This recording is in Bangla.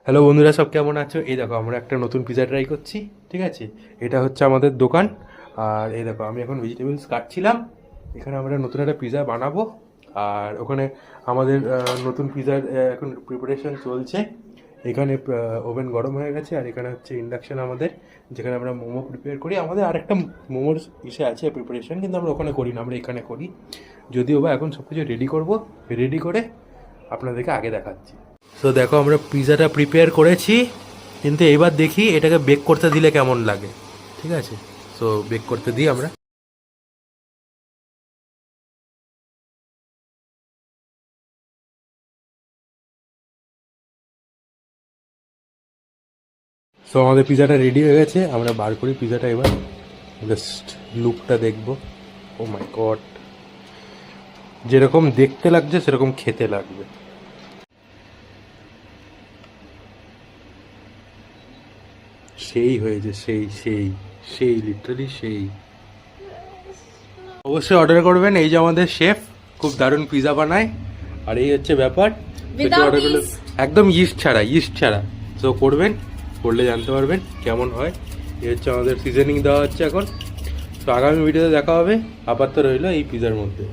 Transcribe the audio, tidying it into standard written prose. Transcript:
হ্যালো বন্ধুরা, সব কেমন আছো? এই দেখো আমরা একটা নতুন পিজা ট্রাই করছি। ঠিক আছে, এটা হচ্ছে আমাদের দোকান। আর এই দেখো আমি এখন ভেজিটেবলস কাটছিলাম। এখানে আমরা নতুন একটা পিজা বানাবো। আর ওখানে আমাদের নতুন পিজার এখন প্রিপারেশন চলছে। এখানে ওভেন গরম হয়ে গেছে, আর এখানে হচ্ছে ইন্ডাকশন আমাদের, যেখানে আমরা মোমো প্রিপেয়ার করি। আমাদের আরেকটা মোমোর ইসে আছে প্রিপারেশন, কিন্তু আমরা ওখানে করি না, আমরা এখানে করি। যদিও বা এখন সব কিছু রেডি করবো, রেডি করে আপনাদেরকে আগে দেখাচ্ছি। তো দেখো আমরা পিৎজাটা প্রিপেয়ার করেছি, কিন্তু এবার দেখি এটাকে বেক করতে দিলে কেমন লাগে। ঠিক আছে, তো বেক করতে দিই আমরা। তো আমাদের পিৎজাটা রেডি হয়ে গেছে, আমরা বার করি পিৎজাটা এবার। জাস্ট লুকটা দেখবো। ও মাই গড, যেরকম দেখতে লাগছে সেরকম খেতে লাগবে। সেই হয়েছে, সেই সেই সেই লিটারালি সেই। অবশ্যই অর্ডার করবেন, এই যে আমাদের শেফ খুব দারুণ পিৎজা বানায়। আর এই হচ্ছে ব্যাপার, অর্ডার করলে একদম ইস্ট ছাড়া, ইস্ট ছাড়া। তো করবেন, করলে জানতে পারবেন কেমন হয়। এই হচ্ছে আমাদের সিজনিং দেওয়া হচ্ছে এখন। তো আগামী ভিডিওতে দেখা হবে। আপাতত রইলো এই পিৎজার মধ্যে।